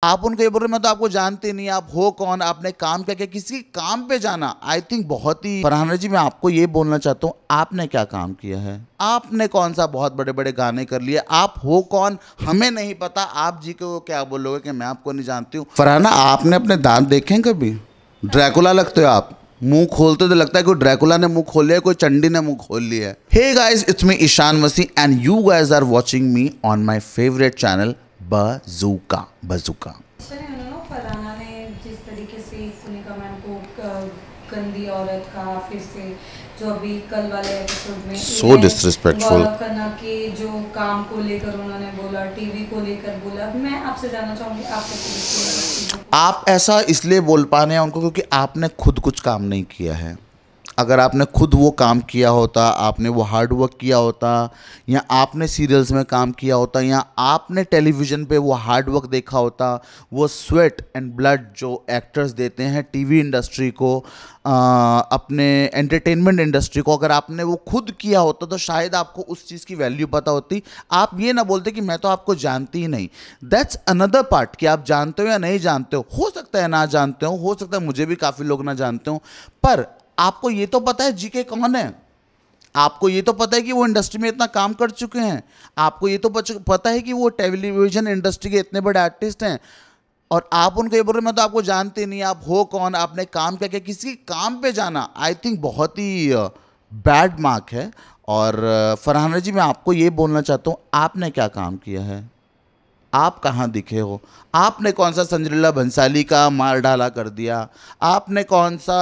आप उनको ये बोल रहे मैं तो आपको जानते नहीं, आप हो कौन, आपने काम क्या किया, किसी काम पे जाना आई थिंक बहुत ही। फरहाना जी मैं आपको ये बोलना चाहता हूँ, आपने क्या काम किया है? आपने कौन सा बहुत बड़े बड़े गाने कर लिए? आप हो कौन हमें नहीं पता, आप जी को क्या बोलोगे कि मैं आपको नहीं जानती हूँ? फरहाना आपने अपने दांत देखे हैं कभी? ड्रैकुला लगते हो आप, मुंह खोलते तो लगता है कोई ड्रैकुला ने मुंह खोल लिया, कोई चंडी ने मुंह खोल लिया है। Hey guys, it's me Ishaan Masih and you guys are watching me on my favourite channel Bazooka. Farhana ने जिस तरीके से सुनीता मैम को गंदी औरत का, फिर से जो अभी कल वाले एपिसोड में सो डिसरिस्पेक्टफुल खन्ना के जो काम को लेकर उन्होंने बोला, टीवी को लेकर बोला, मैं आपसे जानना चाहूँगी आप कैसे? आप ऐसा इसलिए बोल पा रहे हैं उनको क्योंकि आपने खुद कुछ काम नहीं किया है। अगर आपने खुद वो काम किया होता, आपने वो हार्ड वर्क किया होता, या आपने सीरियल्स में काम किया होता, या आपने टेलीविज़न पे वो हार्ड वर्क देखा होता, वो स्वेट एंड ब्लड जो एक्टर्स देते हैं टीवी इंडस्ट्री को, अपने एंटरटेनमेंट इंडस्ट्री को, अगर आपने वो खुद किया होता तो शायद आपको उस चीज़ की वैल्यू पता होती। आप ये ना बोलते कि मैं तो आपको जानती ही नहीं। दैट्स अनदर पार्ट कि आप जानते हो या नहीं जानते हो सकता है ना जानते हो सकता है मुझे भी काफ़ी लोग ना जानते हो, पर आपको ये तो पता है जीके कौन है, आपको ये तो पता है कि वो इंडस्ट्री में इतना काम कर चुके हैं, आपको ये तो पता है कि वो टेलीविजन इंडस्ट्री के इतने बड़े आर्टिस्ट हैं, और आप उनको ये बोल रहे मैं तो आपको जानते नहीं, आप हो कौन, आपने काम क्या किया, किसी काम पे जाना आई थिंक बहुत ही बैड मार्क है। और फरहाना जी मैं आपको ये बोलना चाहता हूँ, आपने क्या काम किया है? आप कहाँ दिखे हो? आपने कौन सा संजलीला भंसाली का मार डाला कर दिया? आपने कौन सा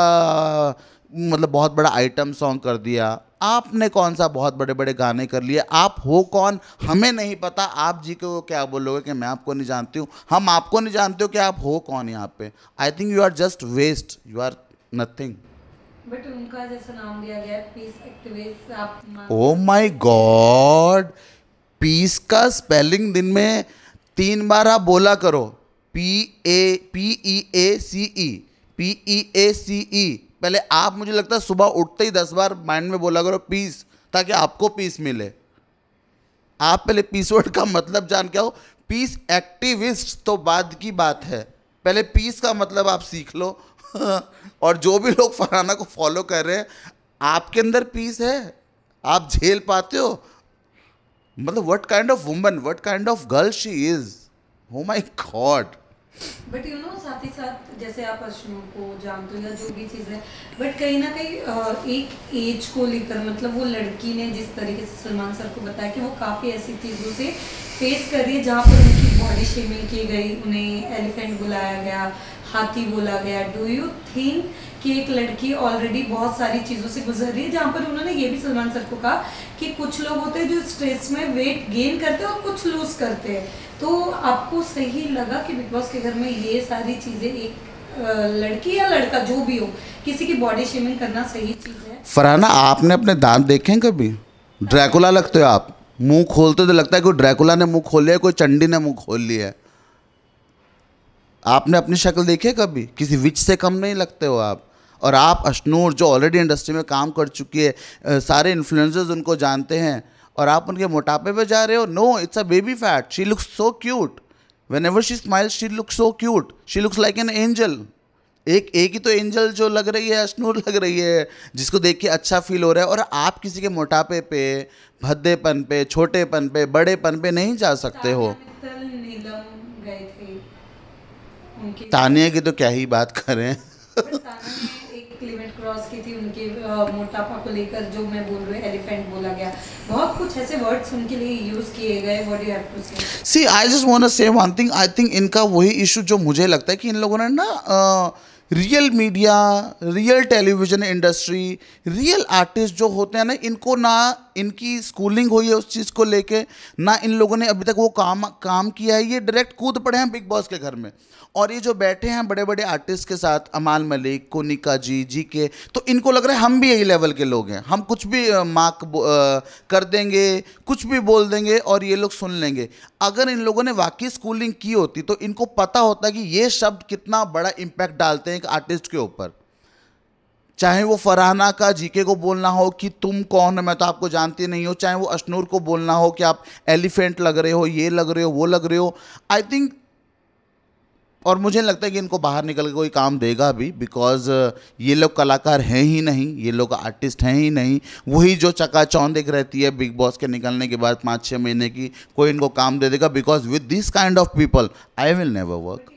मतलब बहुत बड़ा आइटम सॉन्ग कर दिया? आपने कौन सा बहुत बड़े बड़े गाने कर लिए? आप हो कौन हमें नहीं पता, आप जी को क्या बोलोगे कि मैं आपको नहीं जानती हूँ? हम आपको नहीं जानते हो कि आप हो कौन यहाँ पे। I think you are just waste, you are nothing. But उनका जैसा नाम दिया गया है पीस एक्टिविस्ट, आप ओ माय गॉड, पीस का स्पेलिंग दिन में 3 बार आप बोला करो, PEACE, PEACE। पहले आप मुझे लगता है सुबह उठते ही 10 बार माइंड में बोला करो पीस, ताकि आपको पीस मिले। आप पहले पीस वर्ड का मतलब जान के आओ। पीस एक्टिविस्ट तो बाद की बात है, पहले पीस का मतलब आप सीख लो। और जो भी लोग फरहाना को फॉलो कर रहे हैं, आपके अंदर पीस है? आप झेल पाते हो? मतलब what kind of woman, what kind of girl she is, O my God. But साथ ही साथ जैसे आप अश्नु को जानते हो या जो भी चीज़ है, बट कहीं ना कहीं एक एज को लेकर, मतलब वो लड़की ने जिस तरीके से सलमान सर को बताया कि वो काफ़ी ऐसी चीज़ों से फेस कर रही है जहाँ पर उनकी बॉडी शेमिंग की गई, उन्हें एलिफेंट बुलाया गया, हाथी बोला गया। डू यू थिंक कि एक लड़की ऑलरेडी बहुत सारी चीज़ों से गुजर रही है, जहाँ पर उन्होंने ये भी सलमान सर को कहा कि कुछ लोग होते हैं जो स्ट्रेस में वेट गेन करते हैं और कुछ लूज करते हैं, तो आपको सही लगा कि बिग बॉस के घर में ये सारी चीज़ें, एक लड़की या लड़का जो भी हो, किसी की बॉडी शेमिंग करना सही चीज़ है? फरहाना आपने अपने दांत देखे हैं कभी? ड्रैकुला लगते हो आप, मुंह खोलते तो लगता है कोई ड्रैकुला ने मुंह खोल लिया, कोई चंडी ने मुंह खोल लिया है। आपने अपनी शक्ल देखी है कभी? किसी विच से कम नहीं लगते हो आप। और आप अश्नूर जो ऑलरेडी इंडस्ट्री में काम कर चुकी है, सारे इन्फ्लुएंसर्स उनको जानते हैं, और आप उनके मोटापे पे जा रहे हो। No, it's a baby fat. She looks so cute, whenever she smiles she looks so cute, she looks like an angel. एक ही तो एंजल जो लग रही है, अश्नूर लग रही है, जिसको देख के अच्छा फील हो रहा है। और आप किसी के मोटापे पे, भद्देपन पे, छोटेपन पे, बड़ेपन पे नहीं जा सकते हो। नीलम गए थे उनकी, तानिया की तो क्या ही बात करें। ताना ने एक लिमिट क्रॉस की थी उनके मोटापा को लेकर, जो मैं बोल रही हूँ एलिफेंट बोला गया, बहुत कुछ ऐसे वर्ड्स उनके लिए यूज किए गए। What do you have to say? See I just want to say one thing, I think इनका वही इशू जो मुझे लगता है कि इन लोगों ने ना real media, real television industry, real artist जो होते हैं ना, इनको ना इनकी स्कूलिंग हुई है उस चीज़ को लेके, ना इन लोगों ने अभी तक वो काम किया है। ये डायरेक्ट कूद पड़े हैं बिग बॉस के घर में, और ये जो बैठे हैं बड़े बड़े आर्टिस्ट के साथ, अमाल मलिक, कोनिका जी के, तो इनको लग रहा है हम भी यही लेवल के लोग हैं, हम कुछ भी मार्क कर देंगे, कुछ भी बोल देंगे और ये लोग सुन लेंगे। अगर इन लोगों ने वाकई स्कूलिंग की होती तो इनको पता होता कि ये शब्द कितना बड़ा इम्पैक्ट डालते हैं एक आर्टिस्ट के ऊपर। चाहे वो फरहाना का जीके को बोलना हो कि तुम कौन है, मैं तो आपको जानती नहीं हो, चाहे वो अश्नूर को बोलना हो कि आप एलिफेंट लग रहे हो, ये लग रहे हो, वो लग रहे हो। आई थिंक और मुझे नहीं लगता कि इनको बाहर निकल के कोई काम देगा भी, बिकॉज ये लोग कलाकार हैं ही नहीं, ये लोग आर्टिस्ट हैं ही नहीं। वही जो चकाचौंध एक रहती है बिग बॉस के निकलने के बाद 5-6 महीने की, कोई इनको काम दे देगा, because with this kind of people I will never work.